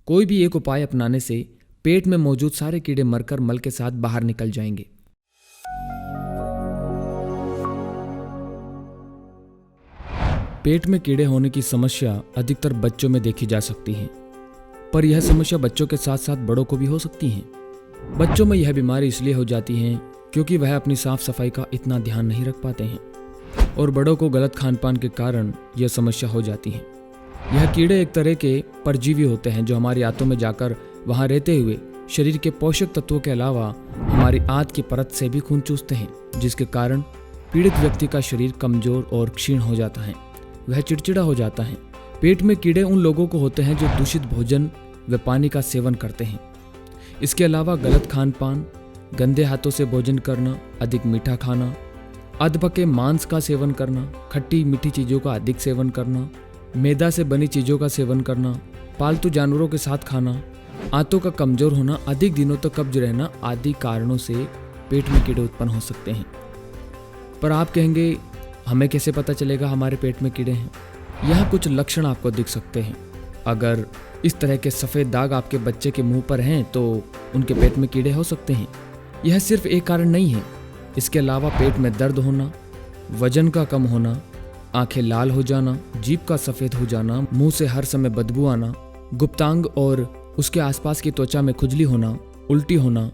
कोई भी एक उपाय अपनाने से पेट में मौजूद सारे कीड़े मरकर मल के साथ बाहर निकल जाएंगे। पेट में कीड़े होने की समस्या अधिकतर बच्चों में देखी जा सकती है, पर यह समस्या बच्चों के साथ साथ बड़ों को भी हो सकती है। बच्चों में यह बीमारी इसलिए हो जाती है क्योंकि वह अपनी साफ सफाई का इतना ध्यान नहीं रख पाते हैं, और बड़ों को गलत खान पान के कारण यह समस्या हो जाती है। यह कीड़े एक तरह के परजीवी होते हैं जो हमारी आंतों में जाकर वहां रहते हुए शरीर के पोषक तत्वों के अलावा हमारी आंत की परत से भी खून चूसते हैं, जिसके कारण पीड़ित व्यक्ति का शरीर कमजोर और क्षीण हो जाता है, वह चिड़चिड़ा हो जाता है। पेट में कीड़े उन लोगों को होते हैं जो दूषित भोजन व पानी का सेवन करते हैं। इसके अलावा गलत खान पान, गंदे हाथों से भोजन करना, अधिक मीठा खाना, अधपके मांस का सेवन करना, खट्टी मीठी चीज़ों का अधिक सेवन करना, मैदा से बनी चीज़ों का सेवन करना, पालतू जानवरों के साथ खाना, आंतों का कमजोर होना, अधिक दिनों तक कब्ज रहना आदि कारणों से पेट में कीड़े उत्पन्न हो सकते हैं। पर आप कहेंगे, हमें कैसे पता चलेगा हमारे पेट में कीड़े हैं? यहाँ कुछ लक्षण आपको दिख सकते हैं। अगर इस तरह के सफ़ेद दाग आपके बच्चे के मुंह पर हैं तो उनके पेट में कीड़े हो सकते हैं। यह सिर्फ एक कारण नहीं है, इसके अलावा पेट में दर्द होना, वजन का कम होना, आंखें लाल हो जाना, जीभ का सफ़ेद हो जाना, मुंह से हर समय बदबू आना, गुप्तांग और उसके आसपास की त्वचा में खुजली होना, उल्टी होना,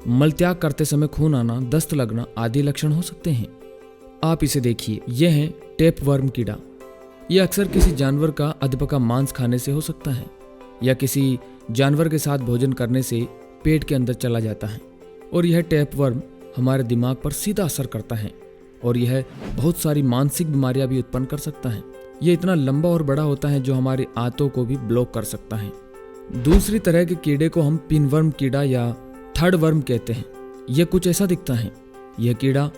मलत्याग करते समय खून आना, दस्त लगना आदि लक्षण हो सकते हैं। आप इसे देखिए, यह है टेपवर्म कीड़ा। यह अक्सर किसी जानवर का अधपका मांस खाने से हो सकता है या किसी जानवर के साथ भोजन करने से पेट के अंदर चला जाता है, और यह टेपवर्म हमारे दिमाग पर सीधा असर करता है और यह बहुत सारी मानसिक बीमारियां भी उत्पन्न कर सकता है। यह इतना लंबा और बड़ा होता है जो हमारी आंतों को भी ब्लॉक कर सकता है। दूसरी तरह के कीड़े को हम पिनवर्म कीड़ा या थर्ड वर्म कहते हैं। यह कुछ ऐसा दिखता है। यह कीड़ा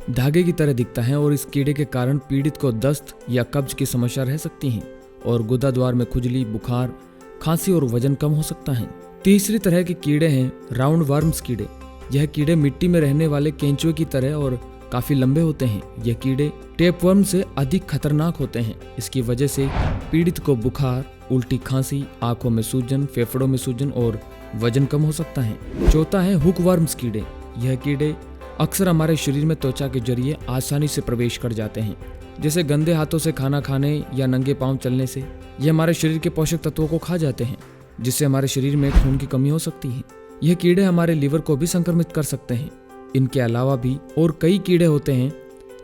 धागे की तरह दिखता है और इस कीड़े के कारण पीड़ित को दस्त या कब्ज की समस्या रह सकती है और गुदा द्वार में खुजली, बुखार, खांसी और वजन कम हो सकता है। तीसरी तरह के कीड़े हैं राउंड वर्म्स कीड़े। यह कीड़े मिट्टी में रहने वाले केंचुए की तरह और काफी लंबे होते हैं। यह कीड़े टेपवर्म से अधिक खतरनाक होते हैं। इसकी वजह से पीड़ित को बुखार, उल्टी, खांसी, आंखों में सूजन, फेफड़ों में सूजन और वजन कम हो सकता है। चौथा है हुकवर्म्स कीड़े। यह कीड़े अक्सर हमारे शरीर में त्वचा के जरिए आसानी से प्रवेश कर जाते हैं, जैसे गंदे हाथों से खाना खाने या नंगे पांव चलने से। ये हमारे शरीर के पोषक तत्वों को खा जाते हैं, जिससे हमारे शरीर में खून की कमी हो सकती है। यह कीड़े हमारे लीवर को भी संक्रमित कर सकते हैं। इनके अलावा भी और कई कीड़े होते हैं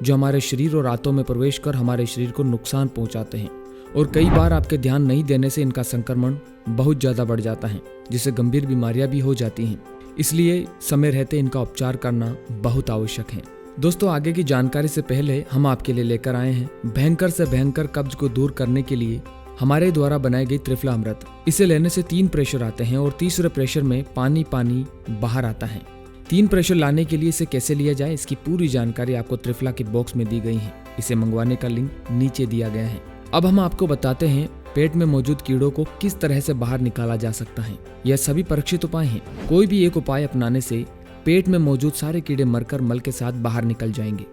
जो हमारे शरीर और आंतों में प्रवेश कर हमारे शरीर को नुकसान पहुंचाते हैं, और कई बार आपके ध्यान नहीं देने से इनका संक्रमण बहुत ज्यादा बढ़ जाता है, जिससे गंभीर बीमारियां भी हो जाती हैं। इसलिए समय रहते इनका उपचार करना बहुत आवश्यक है। दोस्तों, आगे की जानकारी से पहले हम आपके लिए लेकर आए हैं भयंकर से भयंकर कब्ज को दूर करने के लिए हमारे द्वारा बनाई गई त्रिफला अमृत। इसे लेने से 3 प्रेशर आते हैं और तीसरे प्रेशर में पानी पानी बाहर आता है। 3 प्रेशर लाने के लिए इसे कैसे लिया जाए, इसकी पूरी जानकारी आपको त्रिफला किट बॉक्स में दी गई है। इसे मंगवाने का लिंक नीचे दिया गया है। अब हम आपको बताते हैं पेट में मौजूद कीड़ों को किस तरह से बाहर निकाला जा सकता है। यह सभी परीक्षित उपाय हैं। कोई भी एक उपाय अपनाने से पेट में मौजूद सारे कीड़े मरकर मल के साथ बाहर निकल जाएंगे।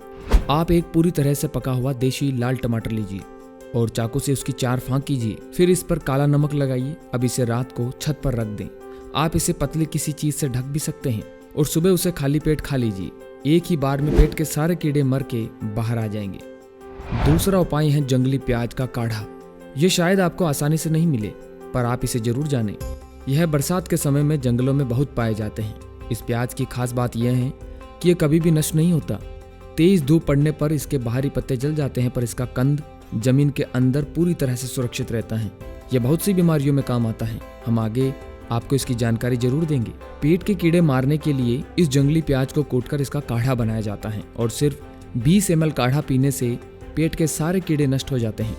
आप एक पूरी तरह से पका हुआ देशी लाल टमाटर लीजिए और चाकू से उसकी 4 फांक कीजिए। फिर इस पर काला नमक लगाइए। अब इसे रात को छत पर रख दें। आप इसे पतली किसी चीज से ढक भी सकते हैं और सुबह उसे खाली पेट खा लीजिए। एक ही बार में पेट के सारे कीड़े मर के बाहर आ जाएंगे। दूसरा उपाय है जंगली प्याज का काढ़ा। यह शायद आपको आसानी से नहीं मिले, पर आप इसे जरूर जानें। यह बरसात के समय में जंगलों में बहुत पाए जाते हैं। इस प्याज की खास बात यह है कि यह कभी भी नष्ट नहीं होता। तेज धूप पड़ने पर इसके बाहरी पत्ते जल जाते हैं, पर इसका कंद जमीन के अंदर पूरी तरह से सुरक्षित रहता है। यह बहुत सी बीमारियों में काम आता है। हम आगे आपको इसकी जानकारी जरूर देंगे। पेट के कीड़े मारने के लिए इस जंगली प्याज को कूटकर इसका काढ़ा बनाया जाता है और सिर्फ 20 ml काढ़ा पीने से पेट के सारे कीड़े नष्ट हो जाते हैं।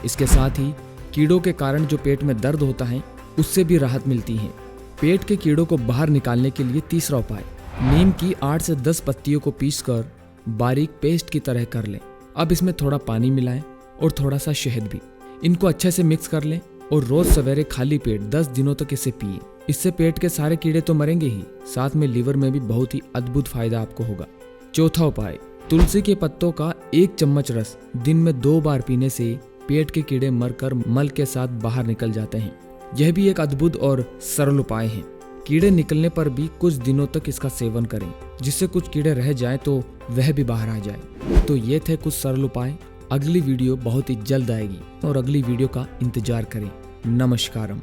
इसके साथ ही कीड़ों के कारण जो पेट में दर्द होता है उससे भी राहत मिलती है। पेट के कीड़ों को बाहर निकालने के लिए तीसरा उपाय, नीम की 8 से 10 पत्तियों को पीसकर बारीक पेस्ट की तरह कर लें। अब इसमें थोड़ा पानी मिलाएं और थोड़ा सा शहद भी। इनको अच्छे से मिक्स कर लें और रोज सवेरे खाली पेट 10 दिनों तक इसे पिए। इससे पेट के सारे कीड़े तो मरेंगे ही, साथ में लीवर में भी बहुत ही अद्भुत फायदा आपको होगा। चौथा उपाय, तुलसी के पत्तों का 1 चम्मच रस दिन में 2 बार पीने से पेट के कीड़े मरकर मल के साथ बाहर निकल जाते हैं। यह भी एक अद्भुत और सरल उपाय है। कीड़े निकलने पर भी कुछ दिनों तक इसका सेवन करें, जिससे कुछ कीड़े रह जाएं तो वह भी बाहर आ जाए। तो ये थे कुछ सरल उपाय। अगली वीडियो बहुत ही जल्द आएगी और अगली वीडियो का इंतजार करें। नमस्कारम।